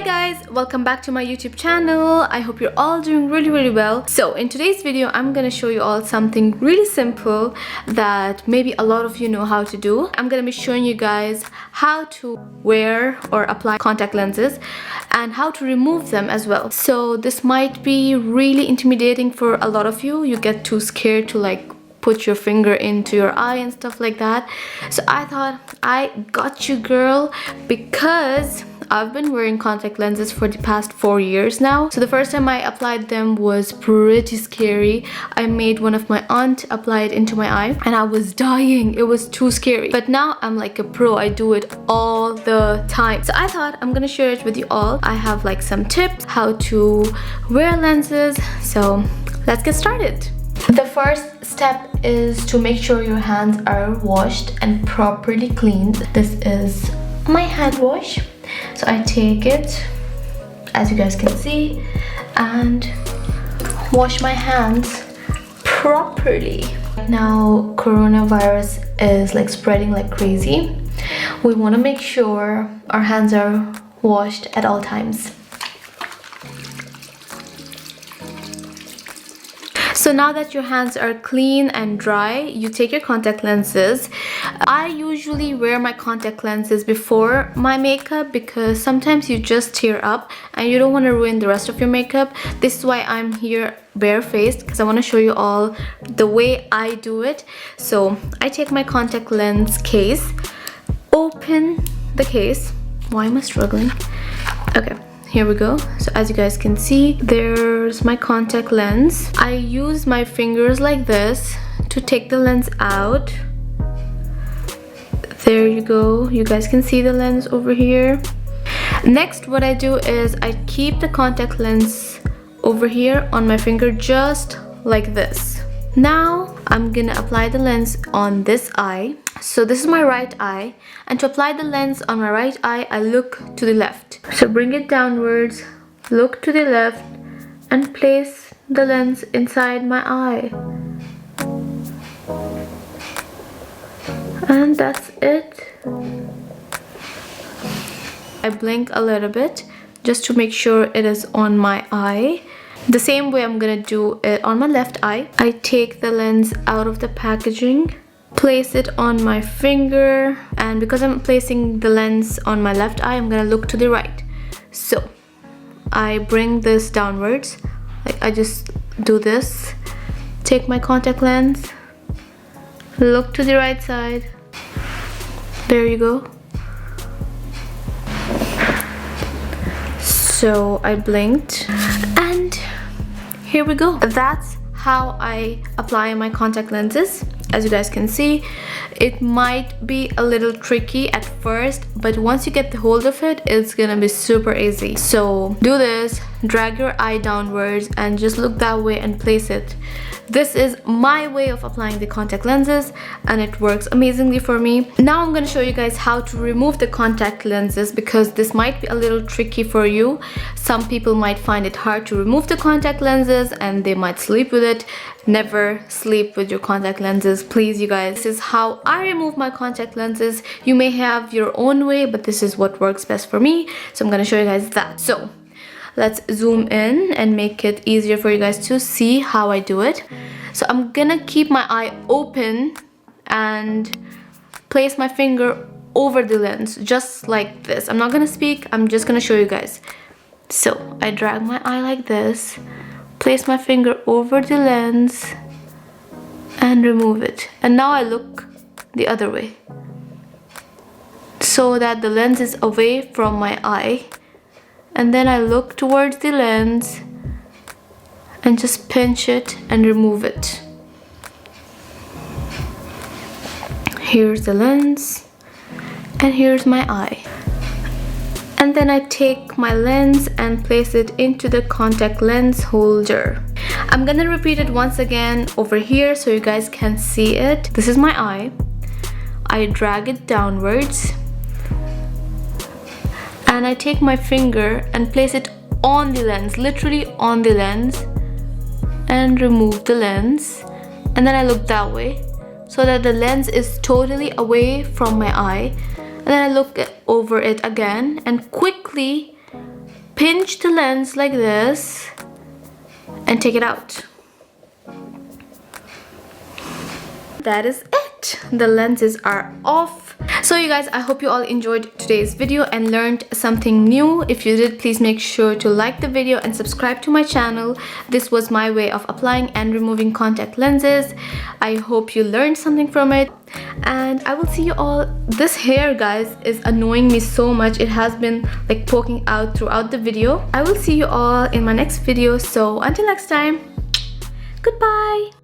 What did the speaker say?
Hi guys, welcome back to my YouTube channel. I hope you're all doing really well. So in today's video, I'm gonna show you all something really simple that maybe a lot of you know how to do. I'm gonna be showing you guys how to wear or apply contact lenses and how to remove them as well. So this might be really intimidating for a lot of you. You get too scared to put your finger into your eye and stuff like that. So I thought I got you, girl, because I've been wearing contact lenses for the past 4 years now. So the first time I applied them was pretty scary. I made one of my aunt apply it into my eye and I was dying. It was too scary. But now I'm like a pro. I do it all the time. So I thought I'm gonna share it with you all. I have like some tips how to wear lenses. So let's get started. The first step is to make sure your hands are washed and properly cleaned. This is my hand wash. So I take it, as you guys can see, and wash my hands properly. Now coronavirus is spreading like crazy. We want to make sure our hands are washed at all times. So now that your hands are clean and dry, you take your contact lenses. I usually wear my contact lenses before my makeup because sometimes you just tear up and you don't want to ruin the rest of your makeup. This is why I'm here barefaced, because I want to show you all the way I do it. So I take my contact lens case, open the case. Why am I struggling? Okay. Here we go. So as you guys can see, there's my contact lens. I use my fingers like this to take the lens out. There you go. You guys can see the lens over here. Next, what I do is I keep the contact lens over here on my finger just like this. Now I'm gonna apply the lens on this eye. So this is my right eye, and to apply the lens on my right eye, I look to the left. So bring it downwards, look to the left, and place the lens inside my eye. And that's it. I blink a little bit just to make sure it is on my eye. The same way I'm gonna do it on my left eye. I take the lens out of the packaging, place it on my finger, and because I'm placing the lens on my left eye, I'm gonna look to the right. So I bring this downwards, I just do this, take my contact lens, look to the right side. There you go. So I blinked and here we go. That's how I apply my contact lenses. As you guys can see, it might be a little tricky at first, but once you get the hold of it, it's gonna be super easy. So do this, drag your eye downwards and just look that way and place it. This is my way of applying the contact lenses and it works amazingly for me. Now I'm going to show you guys how to remove the contact lenses because this might be a little tricky for you. Some people might find it hard to remove the contact lenses and they might sleep with it. Never sleep with your contact lenses, please, you guys. This is how I remove my contact lenses. You may have your own way, but this is what works best for me. So I'm going to show you guys that. So let's zoom in and make it easier for you guys to see how I do it. So I'm gonna keep my eye open and place my finger over the lens just like this. I'm not gonna speak, I'm just gonna show you guys. So I drag my eye like this, place my finger over the lens and remove it. And now I look the other way so that the lens is away from my eye. And then I look towards the lens and just pinch it and remove it. Here's the lens and here's my eye. And then I take my lens and place it into the contact lens holder. I'm gonna repeat it once again over here so you guys can see it. This is my eye. I drag it downwards. And I take my finger and place it on the lens, literally on the lens, and remove the lens. And then I look that way so that the lens is totally away from my eye. And then I look over it again and quickly pinch the lens like this and take it out. That is it. The lenses are off. So you guys, I hope you all enjoyed today's video and learned something new. If you did, please make sure to like the video and subscribe to my channel. This was my way of applying and removing contact lenses. I hope you learned something from it, and I will see you all. This hair, guys, is annoying me so much. It has been like poking out throughout the video. I will see you all in my next video. So until next time, goodbye.